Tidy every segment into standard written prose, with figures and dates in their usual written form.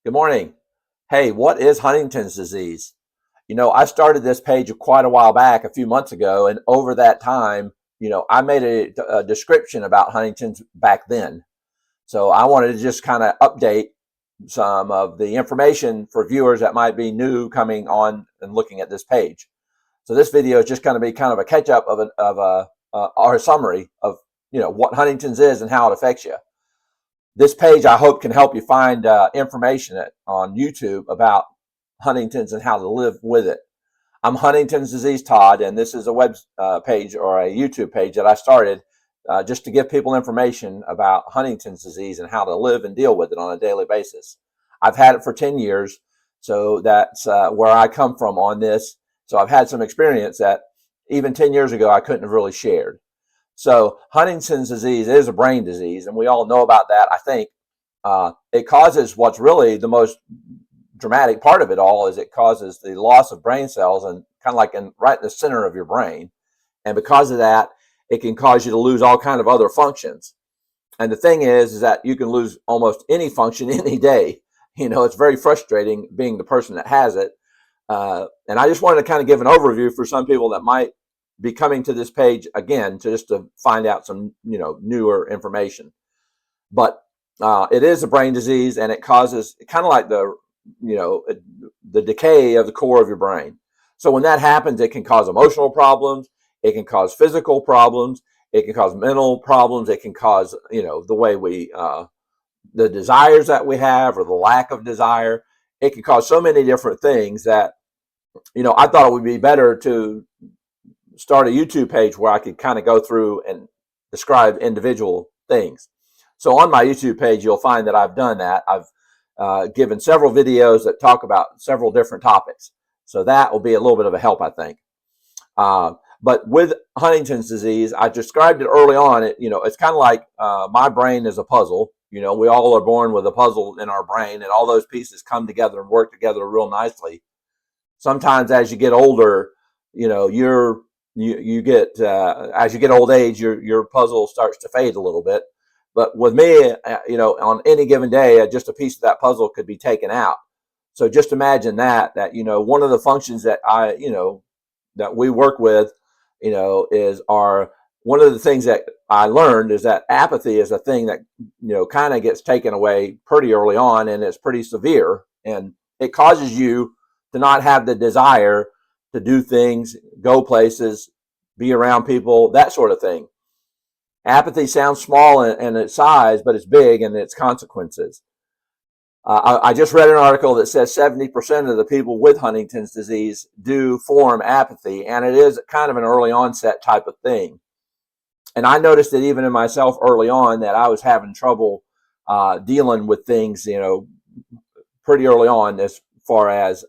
Good morning. Hey, what is Huntington's disease? I started this page quite a while back, a few months ago, and over that time, I made a description about Huntington's back then. So I wanted to just kind of update some of the information for viewers that might be new coming on and looking at this page. So this video is just going to be kind of a catch up or a summary of what Huntington's is and how it affects you. This page, I hope, can help you find information on YouTube about Huntington's and how to live with it. I'm Huntington's Disease Todd, and this is a web page or a YouTube page that I started just to give people information about Huntington's disease and how to live and deal with it on a daily basis. I've had it for 10 years, so that's where I come from on this. So I've had some experience that even 10 years ago I couldn't have really shared. So Huntington's disease is a brain disease, and we all know about that, I think. It causes what's really the most dramatic part of it all is it causes the loss of brain cells and kind of like right in the center of your brain. And because of that, it can cause you to lose all kind of other functions. And the thing is that you can lose almost any function any day. It's very frustrating being the person that has it. And I just wanted to kind of give an overview for some people that might be coming to this page again to find out some newer information. But it is a brain disease, and it causes kind of like the decay of the core of your brain. So when that happens, it can cause emotional problems, it can cause physical problems, it can cause mental problems, it can cause the way the desires that we have or the lack of desire. It can cause so many different things that I thought it would be better to start a YouTube page where I could kind of go through and describe individual things. So on my YouTube page, you'll find that I've done that. I've given several videos that talk about several different topics. So that will be a little bit of a help, I think. But with Huntington's disease, I described it early on. It's kind of like my brain is a puzzle. We all are born with a puzzle in our brain, and all those pieces come together and work together real nicely. Sometimes as you get older, you get as you get old age, your puzzle starts to fade a little bit. But with me, on any given day, just a piece of that puzzle could be taken out. So just imagine that one of the functions that that we work with, is one of the things that I learned is that apathy is a thing that kind of gets taken away pretty early on, and it's pretty severe, and it causes you to not have the desire to do things, go places, be around people, that sort of thing. Apathy sounds small in its size, but it's big in its consequences. I just read an article that says 70% of the people with Huntington's disease do form apathy, and it is kind of an early onset type of thing. And I noticed it even in myself early on that I was having trouble dealing with things, pretty early on as far as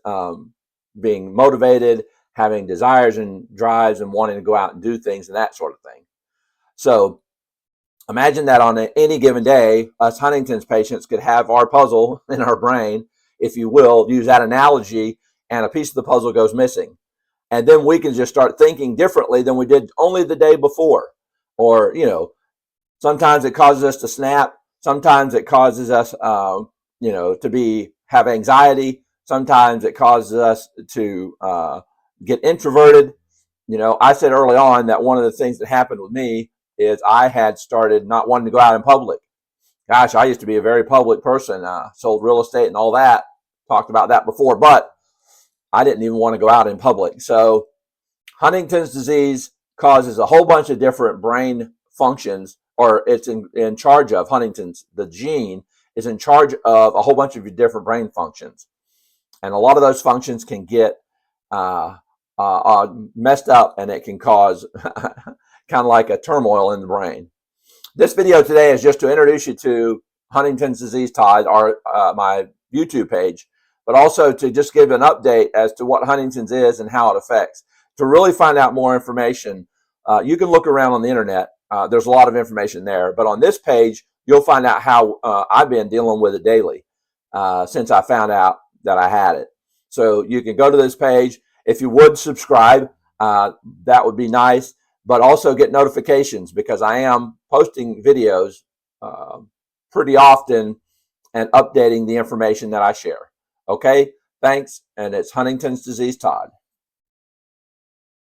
being motivated, having desires and drives and wanting to go out and do things and that sort of thing. So imagine that on any given day, us Huntington's patients could have our puzzle in our brain, if you will, use that analogy, and a piece of the puzzle goes missing. And then we can just start thinking differently than we did only the day before. Or, sometimes it causes us to snap. Sometimes it causes us, to have anxiety. Sometimes it causes us to get introverted. I said early on that one of the things that happened with me is I had started not wanting to go out in public. Gosh, I used to be a very public person, sold real estate and all that, talked about that before, but I didn't even want to go out in public. So Huntington's disease causes a whole bunch of different brain functions, or it's in charge of Huntington's. The gene is in charge of a whole bunch of different brain functions. And a lot of those functions can get messed up, and it can cause kind of like a turmoil in the brain. This video today is just to introduce you to Huntington's Disease Todd, my YouTube page, but also to just give an update as to what Huntington's is and how it affects. To really find out more information, you can look around on the internet. There's a lot of information there, but on this page, you'll find out how I've been dealing with it daily since I found out that I had it. So you can go to this page. If you would subscribe, that would be nice. But also get notifications, because I am posting videos pretty often and updating the information that I share. Okay, thanks, and it's Huntington's disease Todd.